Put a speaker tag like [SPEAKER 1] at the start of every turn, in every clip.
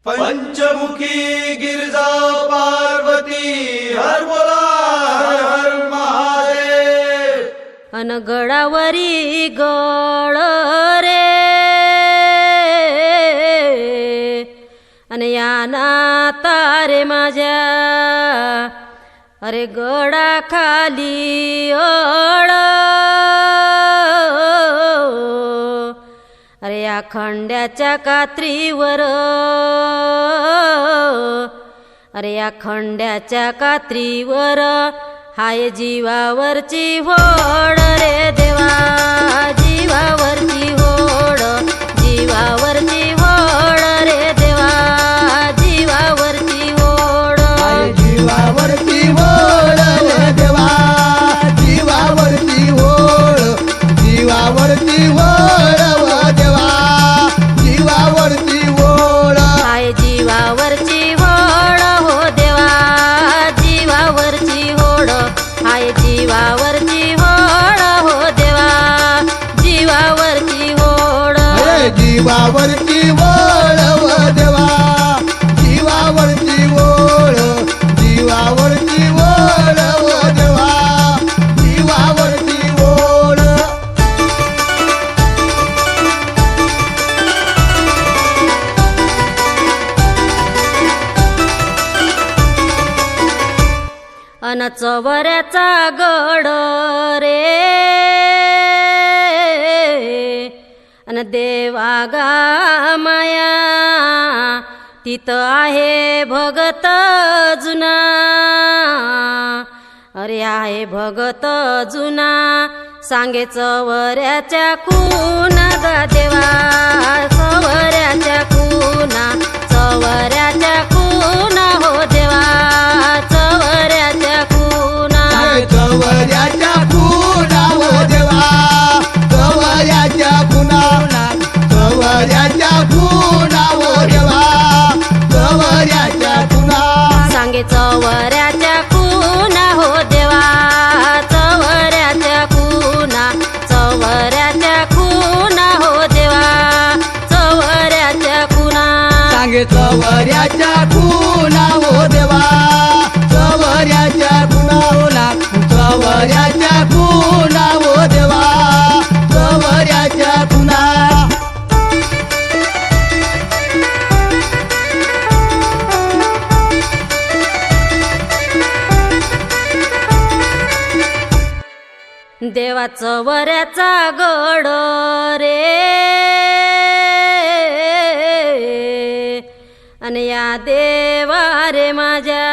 [SPEAKER 1] पंचमुखी गिरजा पार्वती हर बोला हर हर महादेव।
[SPEAKER 2] अन गडावरी गळ रे अन या नाता रे माझ्या अरे गडा खाली ओळ अरे या खंड्याच्या कात्रीवर अरे या खंड्याच्या कात्रीवर हाय जीवावरची होड रे देवा जीवावरची होड जीवावरची होड रे देवा जीवावरची होड
[SPEAKER 3] जीवावरची होड रे देवा जीवावरची होड जीवावरची होड व देवा जीवावरची होड
[SPEAKER 2] हाय जीवावरची होड हो देवा जीवावरची होड हाय जीवावरची होड हो देवा जीवावरची होड
[SPEAKER 3] जीवावरची होड व देवा जीवावरची होड जीवावरची होड व देवा जीवावरची होड
[SPEAKER 2] अन चवऱ्याचा गड रे अन देवा गा माया तिथं आहे भगत जुना अरे आहे भगत जुना सांगे चवऱ्याच्या कुना गा देवा चवऱ्याच्या कुना चवऱ्याच्या कुना हो देवा चवऱ्याच्या कुना
[SPEAKER 3] चवऱ्याच्या खुणा व देवा चवऱ्याच्या खुणा चवऱ्याच्या खुणा व देवा चवऱ्याच्या खुणा
[SPEAKER 2] सांगे चवऱ्याच्या कुना हो देवा चवऱ्याच्या कुना चवऱ्याच्या कुना हो देवा चवऱ्याच्या कुना
[SPEAKER 3] सांगे चवऱ्याच्या खुणा व देवा चवऱ्याच्या खुणा चवऱ्याच्या खुणा व देवा चवऱ्याच्या खुणा
[SPEAKER 2] देवा चवऱ्याचा गड रे आणि या देवा रे माझ्या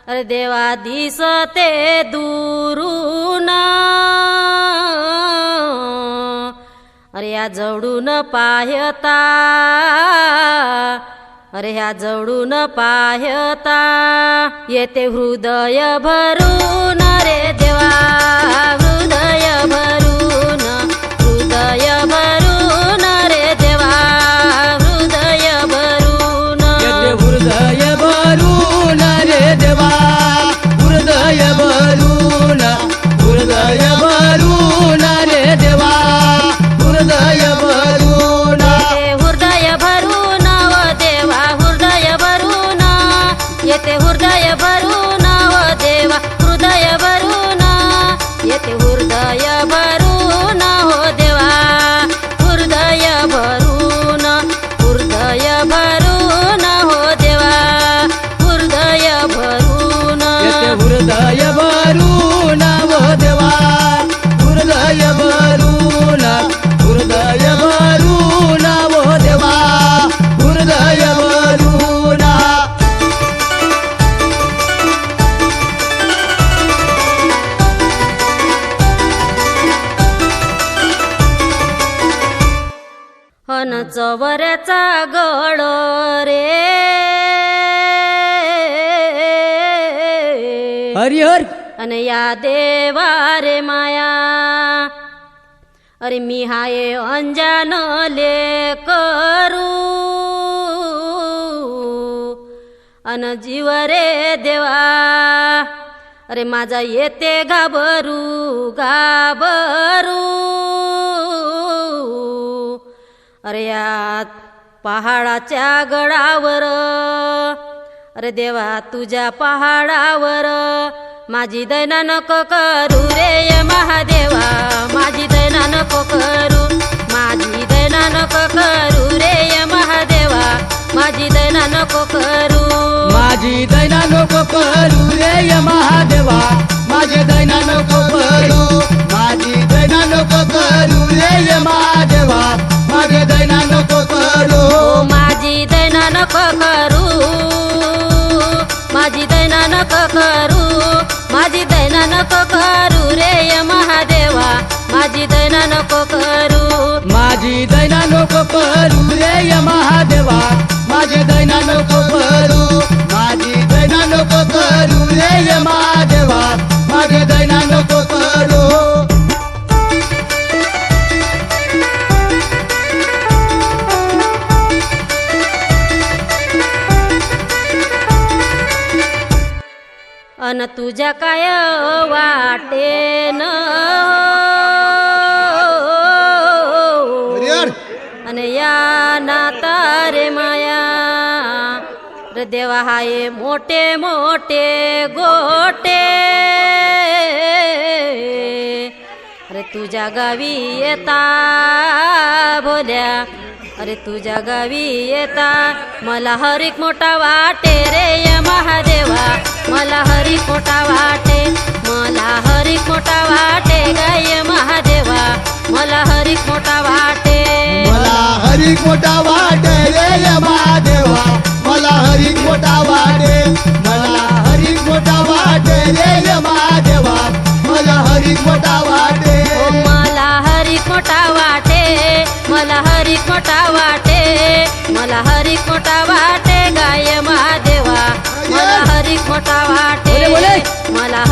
[SPEAKER 2] अरे देवा दिसते दुरून अरे या जवळून पाहता अरे ह्या जवळून पाहता येते हृदय भरून रे देवा हृदय भरून हृदय भरून रे देवा हृदय भरून
[SPEAKER 3] हृदय भरून रे देवा हृदय भरून हृदय भरून रे देवा हृदय भरून
[SPEAKER 2] हृदय भरून व देवा हृदय भरून येते हृदय भरून व देवा हृदय भरून येते हृदय भरून हो देवा हृदय भरून हृदय भरून हो देवा हृदय भरून
[SPEAKER 3] हृदय भरून व देवा हृदय भरून हृदय भरून व देवा हृदय भरून
[SPEAKER 2] अन चवऱ्याचा गड रे
[SPEAKER 3] हरिहर
[SPEAKER 2] अन या देवा रे माया अरे मी हाय अंजान ले करू अन जीव रे देवा अरे माझा येते घाबरू घाबरू अरे यात पहाडाच्या गडावर अरे देवा तुझ्या पहाडावर माझी दैना नको करू रे महादेवा, माझी दैना नको करू, माझी दैना नको करू रे महादेवा, माझी दैना नको करू,
[SPEAKER 3] माझी दैना नको करू रे महादेवा, माझे दैना नको करू, माझी दैना नको करू रे महादेवा, माझे दैना नको करू,
[SPEAKER 2] माझी दैना नको करू, माझी दैना नको करू, माझी दैना नको करू रे महादेवा, माझी दैना नको करू,
[SPEAKER 3] माझी दैना नको करू रे महादेवा, माझे दैना नको करू, माझी दैना नको करू रे महादेवा, माझे दैना नको करू.
[SPEAKER 2] अन तुझ्या काय वाटेन अन या नाता रे माया रे देवा हाये मोठे मोठे गोटे अरे तुझ्या गावी येता भोल्या, अरे तुझ्या गावी येता मला हरिक मोठा वाटे रे महादेवा, मला हरिक मोठा वाटे, मला हरिक मोठा वाटे गाय महादेवा, मला हरिक मोठा वाटे,
[SPEAKER 3] मला हरिक मोठा वाटे रे महादेवा, मला हरिक मोठा वाटे, मला हरिक मोठा वाटे रे महादेवा, मला हरिक मोठा वाटे,
[SPEAKER 2] मला हरिक मोठा वाटे, मला हरिक मोठा वाटे, मला हरिक मोठा वाटे गाय महादेवा, मला हरिक मोठा वाटे,
[SPEAKER 3] बोले, बोले.
[SPEAKER 2] मला